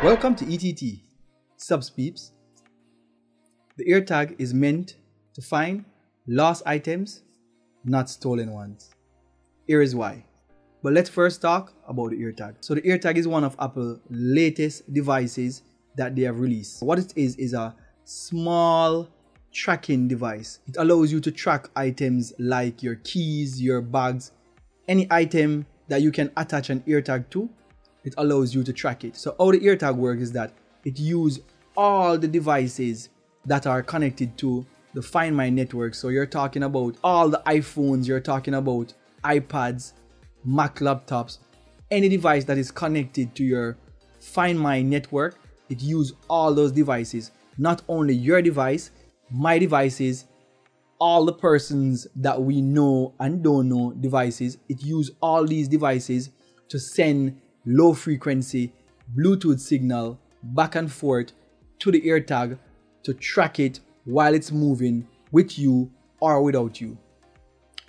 Welcome to ETT. Subs peeps. The AirTag is meant to find lost items, not stolen ones. Here is why. But let's first talk about the AirTag. So the AirTag is one of Apple's latest devices that they have released. What it is a small tracking device. It allows you to track items like your keys, your bags, any item that you can attach an AirTag to. It allows you to track it. So how the AirTag works is that it uses all the devices that are connected to the Find My network. So you're talking about all the iPhones, you're talking about iPads, Mac laptops, any device that is connected to your Find My network. It uses all those devices, not only your device, my devices, all the persons that we know and don't know devices. It uses all these devices to send low frequency Bluetooth signal back and forth to the AirTag to track it while it's moving with you or without you.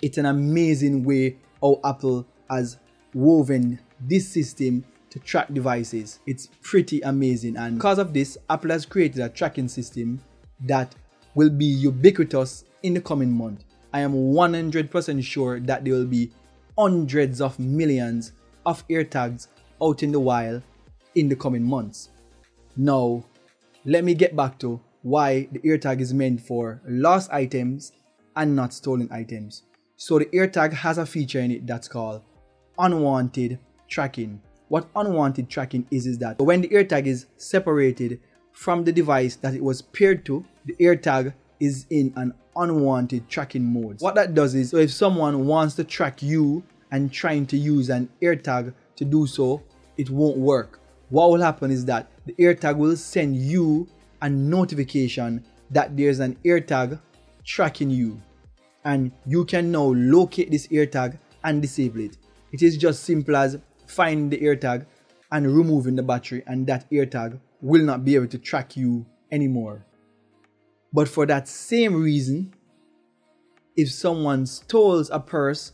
It's an amazing way how Apple has woven this system to track devices. It's pretty amazing, and because of this, Apple has created a tracking system that will be ubiquitous in the coming month. I am 100% sure that there will be hundreds of millions of AirTags out in the wild in the coming months. Now, let me get back to why the AirTag is meant for lost items and not stolen items. So the AirTag has a feature in it that's called unwanted tracking. What unwanted tracking is that when the AirTag is separated from the device that it was paired to, the AirTag is in an unwanted tracking mode. What that does is, so if someone wants to track you and trying to use an AirTag to do so, it won't work. What will happen is that the AirTag will send you a notification that there's an AirTag tracking you, and you can now locate this AirTag and disable it. It is just simple as finding the AirTag and removing the battery, and that AirTag will not be able to track you anymore. But for that same reason, if someone steals a purse,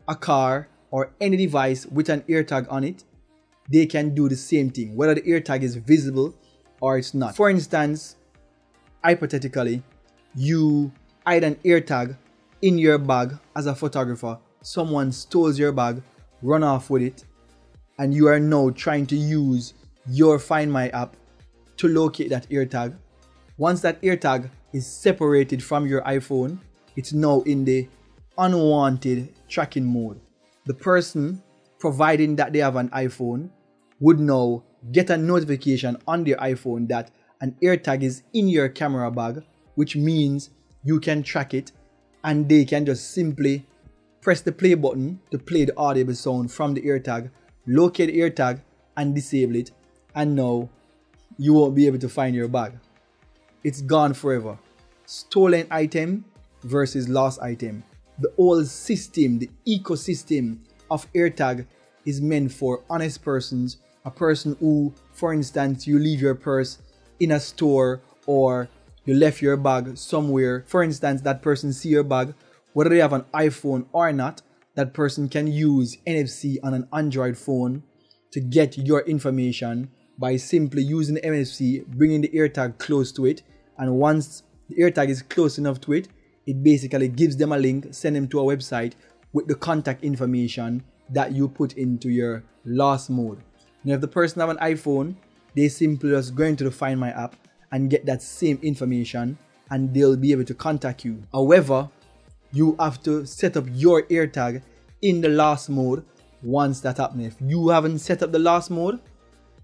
a car, or any device with an AirTag on it, they can do the same thing, whether the AirTag is visible or it's not. For instance, hypothetically, you hide an AirTag in your bag as a photographer. Someone stole your bag, run off with it, and you are now trying to use your Find My app to locate that AirTag. Once that AirTag is separated from your iPhone, it's now in the unwanted tracking mode. The person, providing that they have an iPhone, would now get a notification on their iPhone that an AirTag is in your camera bag, which means you can track it, and they can just simply press the play button to play the audible sound from the AirTag, locate the AirTag and disable it, and now you won't be able to find your bag. It's gone forever. Stolen item versus lost item. The whole system, the ecosystem of AirTag is meant for honest persons. A person who, for instance, you leave your purse in a store or you left your bag somewhere. For instance, that person see your bag, whether they have an iPhone or not, that person can use NFC on an Android phone to get your information by simply using the NFC, bringing the AirTag close to it. And once the AirTag is close enough to it, it basically gives them a link, send them to a website with the contact information that you put into your lost mode. Now, if the person have an iPhone, they simply just go into the Find My app and get that same information, and they'll be able to contact you. However, you have to set up your AirTag in the lost mode. Once that happens, if you haven't set up the lost mode,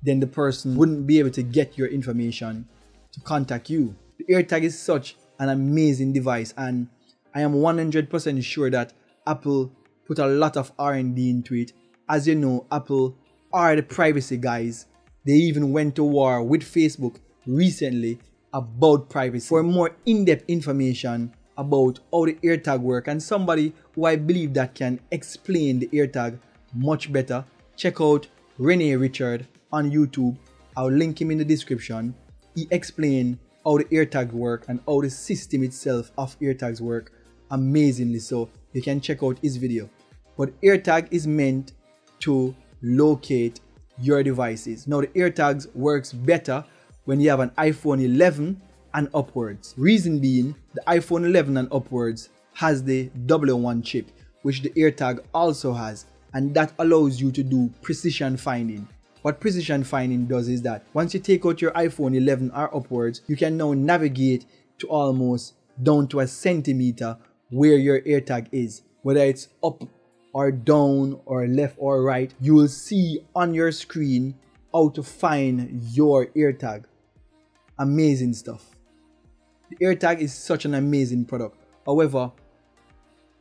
then the person wouldn't be able to get your information to contact you. The AirTag is such an amazing device, and I am 100% sure that Apple put a lot of R&D into it. As you know, Apple are the privacy guys. They even went to war with Facebook recently about privacy. For more in-depth information about how the AirTag works, and somebody who I believe that can explain the AirTag much better, check out Rene Richard on YouTube. I'll link him in the description. He explained how the AirTag work and how the system itself of AirTags work amazingly, so you can check out his video. but AirTag is meant to locate your devices. Now the AirTags works better when you have an iPhone 11 and upwards. Reason being, the iPhone 11 and upwards has the W1 chip, which the AirTag also has, and that allows you to do precision finding. What precision finding does is that once you take out your iPhone 11 or upwards, you can now navigate to almost down to a centimeter where your AirTag is. Whether it's up or down or left or right, you will see on your screen how to find your AirTag. Amazing stuff. The AirTag is such an amazing product. However,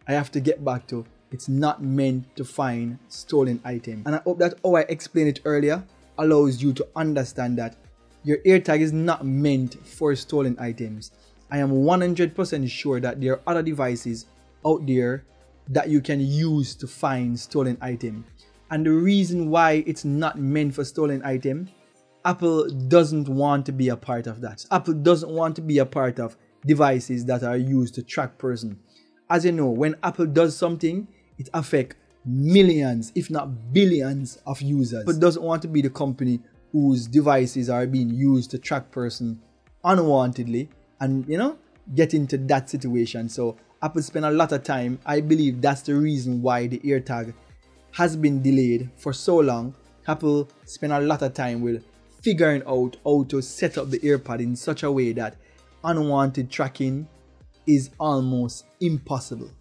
I have to get back to, it's not meant to find stolen items. And I hope that how I explained it earlier allows you to understand that your AirTag is not meant for stolen items. I am 100% sure that there are other devices out there that you can use to find stolen items. And the reason why it's not meant for stolen items, Apple doesn't want to be a part of that. Apple doesn't want to be a part of devices that are used to track person. As you know, when Apple does something, it affects millions, if not billions of users. Apple doesn't want to be the company whose devices are being used to track person unwantedly and, you know, get into that situation. So Apple spent a lot of time. I believe that's the reason why the AirTag has been delayed for so long. Apple spent a lot of time with figuring out how to set up the AirPod in such a way that unwanted tracking is almost impossible.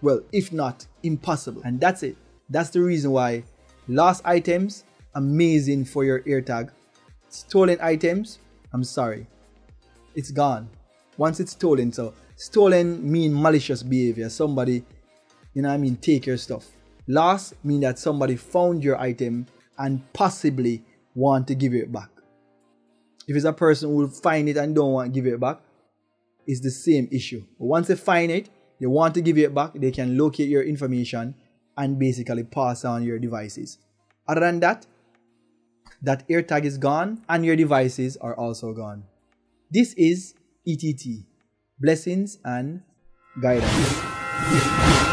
Well, if not impossible. And that's it. That's the reason why lost items, amazing for your AirTag. Stolen items, I'm sorry, it's gone once it's stolen. So stolen mean malicious behavior. Somebody, you know what I mean, take your stuff. Lost mean that somebody found your item and possibly want to give it back. If it's a person who will find it and don't want to give it back, it's the same issue. But once they find it, they want to give it back, they can locate your information and basically pass on your devices. Other than that, that AirTag is gone and your devices are also gone. This is ETT. Blessings and guidance.